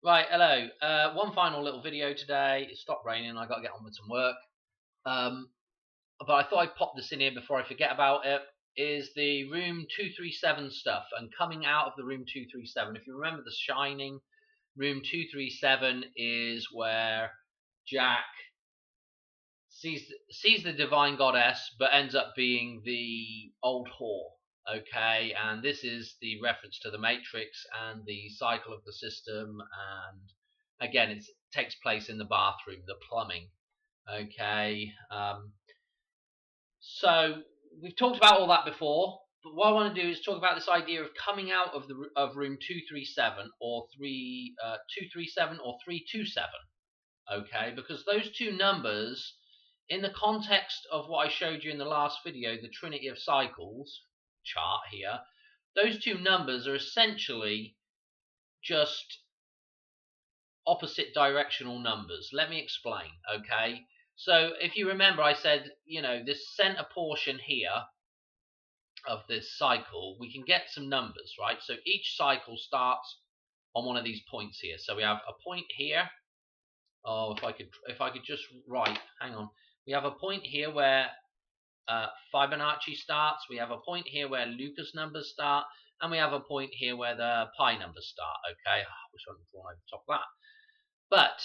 Right, hello. One final little video today. It stopped raining. I got to get on with some work. Um, but I thought I'd pop this in here before I forget about it. Is the room 237 stuff and coming out of the room 237. If you remember The Shining, room 237 is where Jack sees the divine goddess, but ends up being the old whore. Okay, and this is the reference to the Matrix and the cycle of the system, and again, it takes place in the bathroom, the plumbing. Okay, so we've talked about all that before, but what I want to do is talk about this idea of coming out of room 237 or 237 or 327. Okay, because those two numbers, in the context of what I showed you in the last video, the Trinity of Cycles chart here, those two numbers are essentially just opposite directional numbers. Let me explain, okay? So if you remember, I said, this center portion here of this cycle, we can get some numbers, right? So each cycle starts on one of these points here. So we have a point here. Oh, if I could just write, hang on. We have a point here where Fibonacci starts. We have a point here where Lucas numbers start, and we have a point here where the pi numbers start. Okay, I wish I could draw over the top of that. But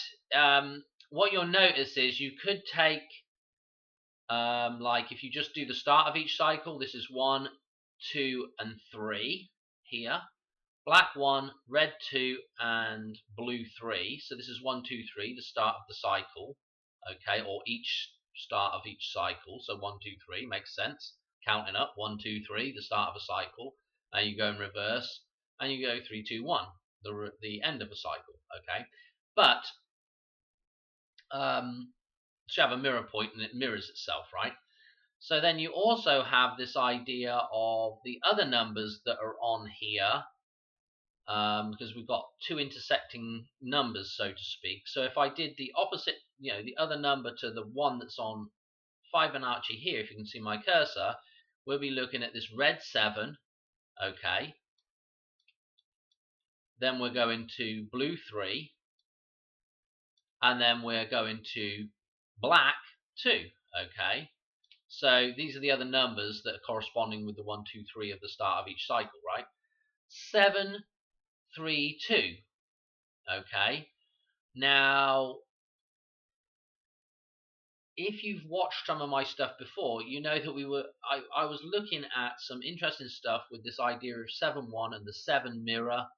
what you'll notice is you could take, like if you just do the start of each cycle, this is 1, 2, and 3 here. Black 1, red 2, and blue 3. So this is 1, 2, 3, the start of the cycle. Okay, or each start of each cycle. So 1, 2, 3 makes sense. Counting up 1, 2, 3, the start of a cycle. And you go in reverse, and you go 3, 2, 1, the end of a cycle. Okay, but so you have a mirror point, and it mirrors itself, right? So then you also have this idea of the other numbers that are on here. Because we've got two intersecting numbers, so to speak. So if I did the opposite, the other number to the one that's on Fibonacci here, if you can see my cursor, we'll be looking at this red 7, okay. Then we're going to blue 3, and then we're going to black 2, okay. So these are the other numbers that are corresponding with the 1, 2, 3 of the start of each cycle, right? 7, 3, 2, okay. Now, if you've watched some of my stuff before, you know that I was looking at some interesting stuff with this idea of 7-1 and the 7 mirror,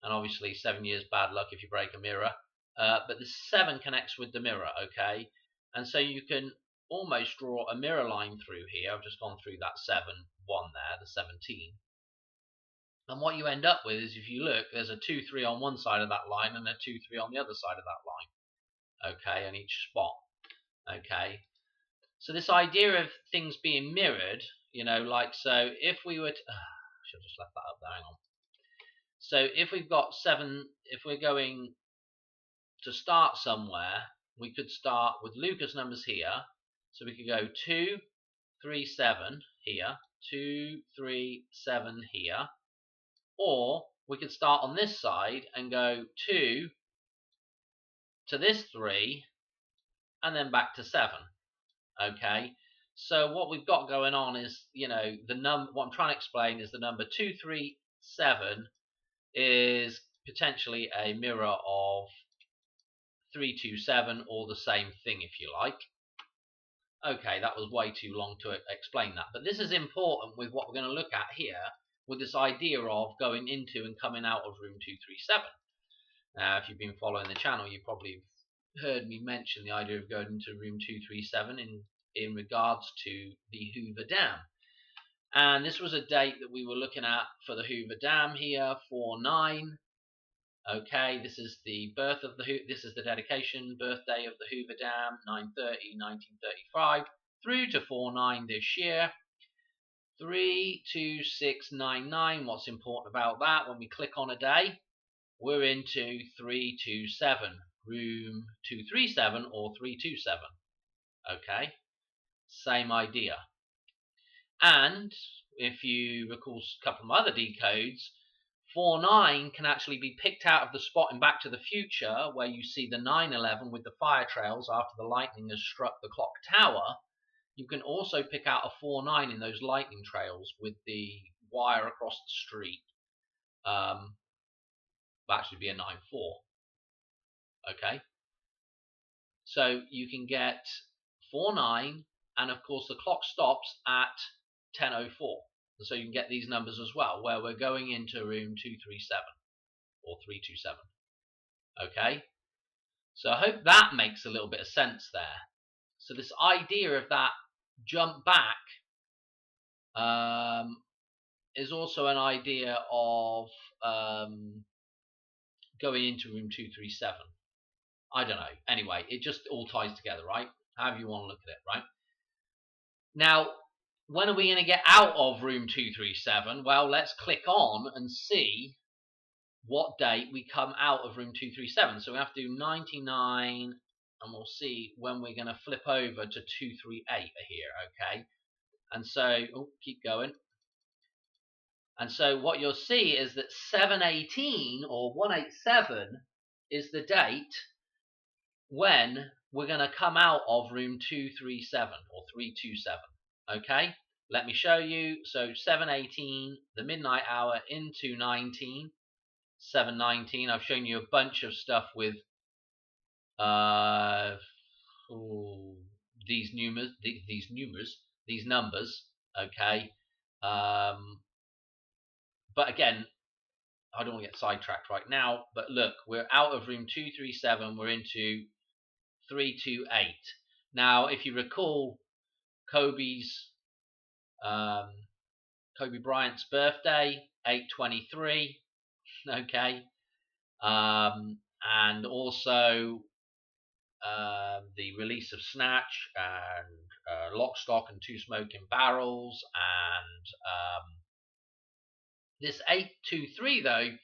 and obviously 7 years bad luck if you break a mirror. But the 7 connects with the mirror, okay? And so you can almost draw a mirror line through here. I've just gone through that 7-1 there, the 17. And what you end up with is, if you look, there's a 2-3 on one side of that line and a 2-3 on the other side of that line, okay, on each spot, okay. So this idea of things being mirrored, like, so if we were to, I should have just left that up there, hang on. So if we've got 7, if we're going to start somewhere, we could start with Lucas numbers here. So we could go 2, 3, 7 here, 2, 3, 7 here. Or we could start on this side and go 2 to this 3 and then back to 7. Okay, so what we've got going on is, what I'm trying to explain is the number 237 is potentially a mirror of 327, or the same thing, if you like. Okay, that was way too long to explain that, but this is important with what we're going to look at here, with this idea of going into and coming out of room 237. Now, if you've been following the channel, you probably heard me mention the idea of going into room 237 in regards to the Hoover Dam. And this was a date that we were looking at for the Hoover Dam here, 4/9. Okay, this is the birth of this is the dedication birthday of the Hoover Dam, 9/30, 1935, through to 4/9 this year. 32699. What's important about that? When we click on a day, we're into 327, room 237 or 327. Okay, same idea. And if you recall a couple of other decodes, 49 can actually be picked out of the spot in Back to the Future where you see the 911 with the fire trails after the lightning has struck the clock tower. You can also pick out a 49 in those lightning trails with the wire across the street. Will actually be a 9-4. Okay, so you can get 49, and of course the clock stops at 10:04. So you can get these numbers as well, where we're going into room 237 or 327. Okay, so I hope that makes a little bit of sense there. So this idea of that jump back is also an idea of going into room 237. I don't know. Anyway, it just all ties together, right? However you want to look at it, right? Now, when are we going to get out of room 237? Well, let's click on and see what date we come out of room 237. So we have to do 99, and we'll see when we're going to flip over to 238 here, okay? And so, keep going. And so what you'll see is that 718 or 187 is the date when we're going to come out of room 237 or 327. Okay, let me show you. So 718, the midnight hour into 19, 719. I've shown you a bunch of stuff with these numbers. Okay, but again, I don't want to get sidetracked right now. But look, we're out of room 237. We're into 328. Now, if you recall, Kobe Bryant's birthday, 8/23. Okay, and also the release of Snatch and Lock, Stock and Two Smoking Barrels, and this 823 though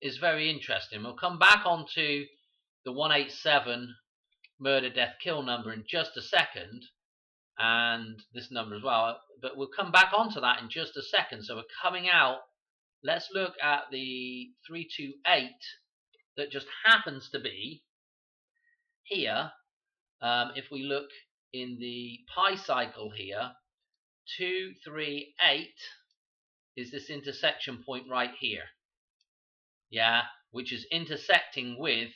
is very interesting. We'll come back onto the 187 murder, death, kill number in just a second, and this number as well, but we'll come back onto that in just a second. So we're coming out. Let's look at the 328 that just happens to be here. If we look in the pi cycle here, 238 is this intersection point right here, yeah, which is intersecting with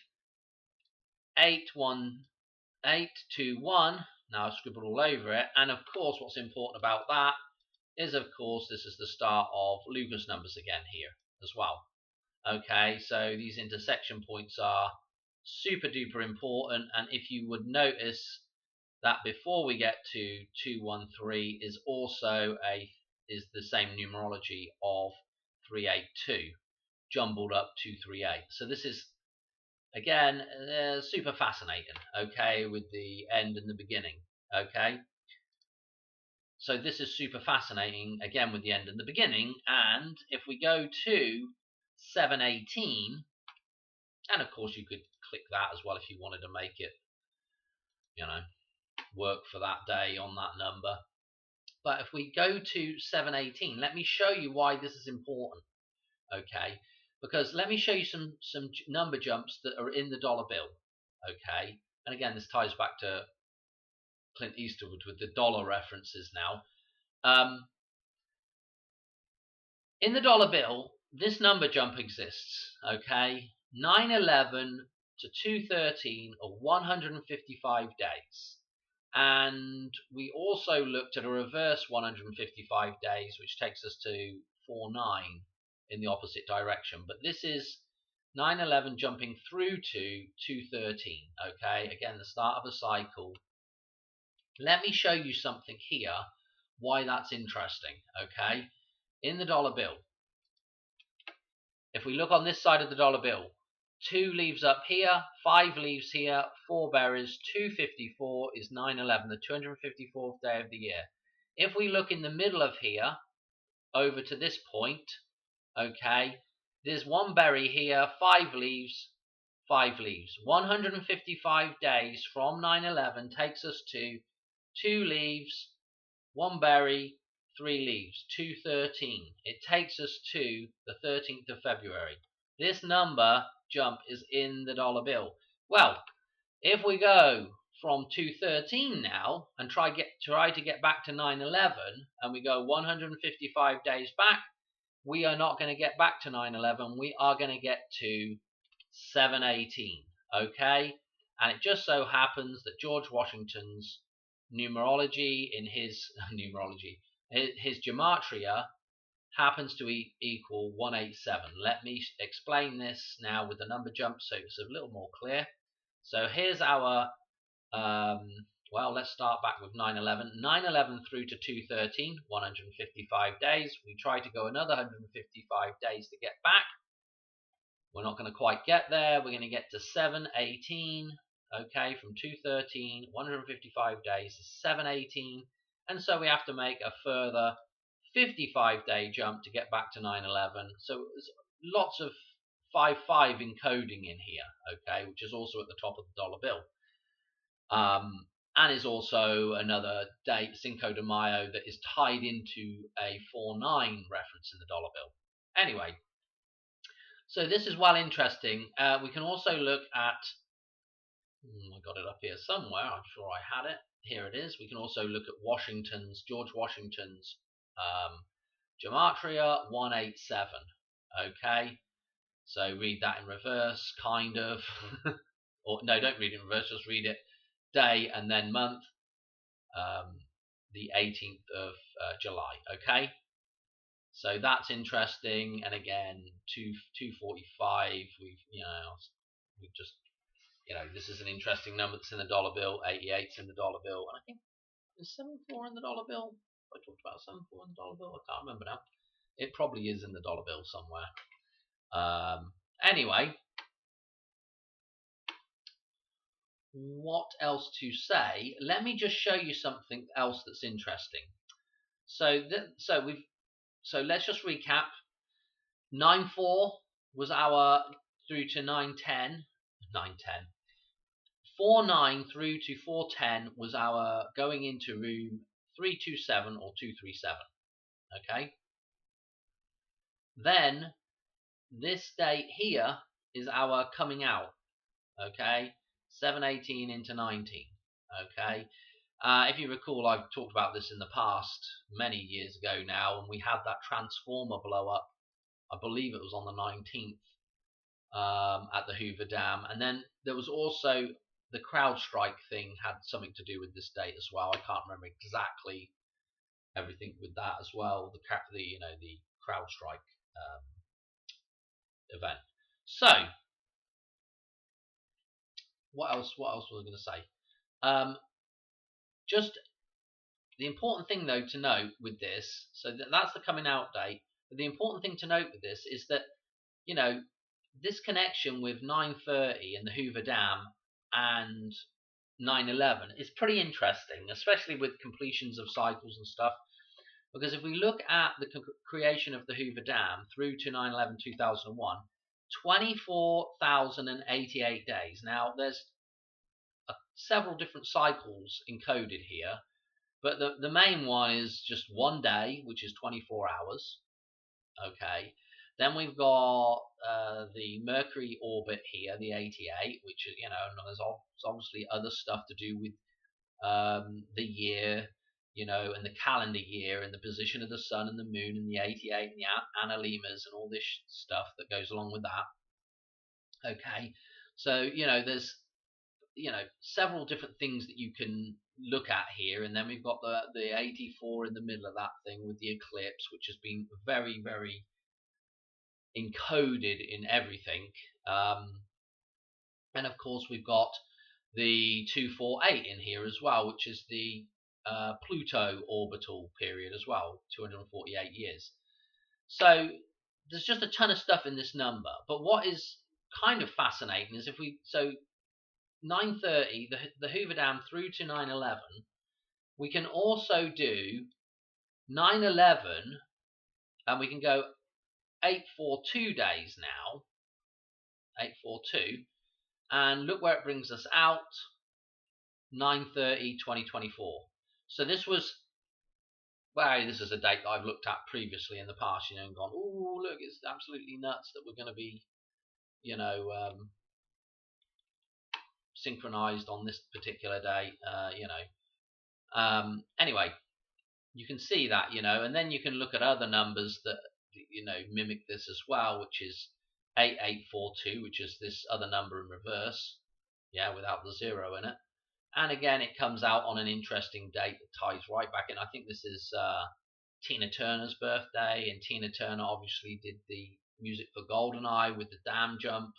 81821. Now I've scribbled all over it, and of course what's important about that is, of course, this is the start of Lucas numbers again here as well. Okay, so these intersection points are super duper important, and if you would notice that before we get to 213 is also the same numerology of 382 jumbled up 238. So this is again super fascinating, okay, with the end and the beginning. Okay, so this is super fascinating again with the end and the beginning. And if we go to 718, and of course you could click that as well if you wanted to make it, you know, work for that day on that number. But if we go to 718, let me show you why this is important. Okay, because let me show you some number jumps that are in the dollar bill. Okay, and again this ties back to Clint Eastwood with the dollar references now. In the dollar bill, this number jump exists. Okay, 9/11 to 2/13 are 155 days. And we also looked at a reverse 155 days, which takes us to 4/9 in the opposite direction. But this is 9/11 jumping through to 2/13. Okay, again, the start of a cycle. Let me show you something here, why that's interesting. Okay, in the dollar bill, if we look on this side of the dollar bill, 2 leaves up here, 5 leaves here, 4 berries, 254 is 9/11, the 254th day of the year. If we look in the middle of here, over to this point, okay, there's 1 berry here, 5 leaves, 5 leaves. 155 days from 9/11 takes us to 2 leaves, 1 berry, 3 leaves, 213. It takes us to the 13th of February. This number jump is in the dollar bill. Well, if we go from 213 now and try to get back to 9/11, and we go 155 days back, we are not going to get back to 9/11. We are going to get to 7/18. Okay, and it just so happens that George Washington's numerology in his his gematria happens to equal 187. Let me explain this now with the number jump so it's a little more clear. So here's our well, let's start back with 9/11. 9/11 through to 213, 155 days. We try to go another 155 days to get back. We're not going to quite get there. We're going to get to 7/18. Okay, from 213, 155 days is 7/18. And so we have to make a further 55-day jump to get back to 9/11. So there's lots of 55 encoding in here, okay, which is also at the top of the dollar bill. And is also another date, Cinco de Mayo, that is tied into a 4/9 reference in the dollar bill. Anyway, so this is well interesting. We can also look at, I got it up here somewhere, I'm sure I had it. Here it is. We can also look at George Washington's gematria 187. Okay, so read that in reverse, kind of. Or no, don't read it in reverse, just read it day and then month, the 18th of July. Okay, so that's interesting. And again, 245. We've just, this is an interesting number that's in the dollar bill. 88's in the dollar bill, and I think is 74 in the dollar bill. I talked about 74 in the dollar bill. I can't remember now. It probably is in the dollar bill somewhere. Anyway, what else to say? Let me just show you something else that's interesting. So let's just recap. 9/4 was our through to 9/10. 4/9 through to 4/10 was our going into room 327 or 237. Okay. Then this date here is our coming out. Okay. 7/18 into 19. Okay. If you recall, I've talked about this in the past, many years ago now, and we had that transformer blow up. I believe it was on the 19th at the Hoover Dam, and then there was also the CrowdStrike thing had something to do with this date as well. I can't remember exactly everything with that as well. The CrowdStrike event. So what else was I going to say? Just the important thing though to note with this, so that's the coming out date. But the important thing to note with this is that this connection with 9/30 and the Hoover Dam and 9/11 is pretty interesting, especially with completions of cycles and stuff. Because if we look at the creation of the Hoover Dam through to 9/11/2001, 24,088 days. Now, there's several different cycles encoded here, but the main one is just one day, which is 24 hours. Okay. Then we've got the Mercury orbit here, the 88, which is, and there's obviously other stuff to do with the year, and the calendar year, and the position of the sun and the moon, and the 88, and the analemas, and all this stuff that goes along with that. Okay, so there's several different things that you can look at here, and then we've got the 84 in the middle of that thing with the eclipse, which has been very, very encoded in everything. And of course we've got the 248 in here as well, which is the Pluto orbital period as well, 248 years. So there's just a ton of stuff in this number. But what is kind of fascinating is 9/30, the Hoover Dam through to 9/11, we can also do 9/11, and we can go 842 days now, 842, and look where it brings us out, 9/30/2024. So this was well, this is a date that I've looked at previously in the past, you know, and gone, oh, look, it's absolutely nuts that we're going to be, you know, synchronized on this particular day, you know. Anyway, you can see that, you know, and then you can look at other numbers that, you know, mimic this as well, which is 8842, which is this other number in reverse, yeah, without the 0 in it. And again, it comes out on an interesting date that ties right back in. I think this is Tina Turner's birthday, and Tina Turner obviously did the music for GoldenEye with the dam jump,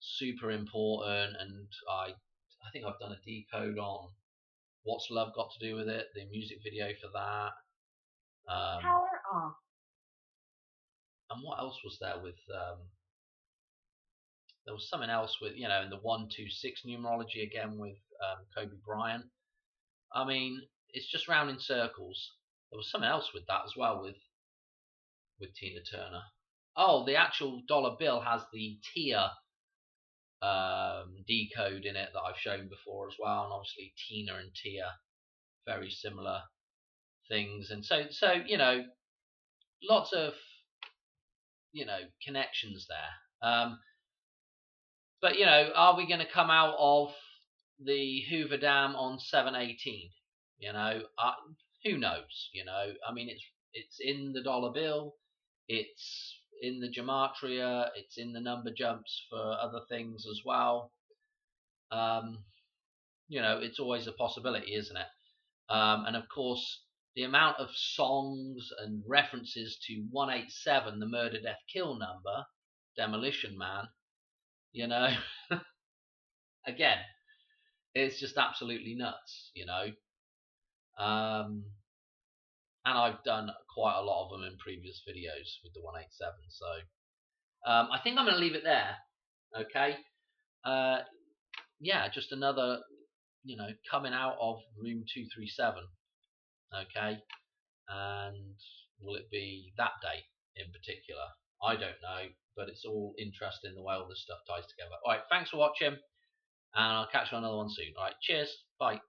super important. And I think I've done a decode on What's Love Got to Do with It, the music video for that. Power off. And what else was there with? There was something else with, you know, in the 126 numerology again with Kobe Bryant. I mean, it's just round in circles. There was something else with that as well with Tina Turner. Oh, the actual dollar bill has the Tia decode in it that I've shown before as well, and obviously Tina and Tia, very similar things, and so you know, lots of, you know, connections there. But you know, are we going to come out of the Hoover Dam on 7/18? You know, who knows? You know, I mean, it's in the dollar bill, it's in the gematria, it's in the number jumps for other things as well. You know, it's always a possibility, isn't it? And of course, the amount of songs and references to 187, the murder, death, kill number, Demolition Man, you know, again, it's just absolutely nuts, you know. And I've done quite a lot of them in previous videos with the 187, so I think I'm going to leave it there. Okay. Yeah, just another, you know, coming out of room 237. Okay. And will it be that day in particular? I don't know, but it's all interesting the way all this stuff ties together. All right, thanks for watching, and I'll catch you on another one soon. All right, cheers, bye.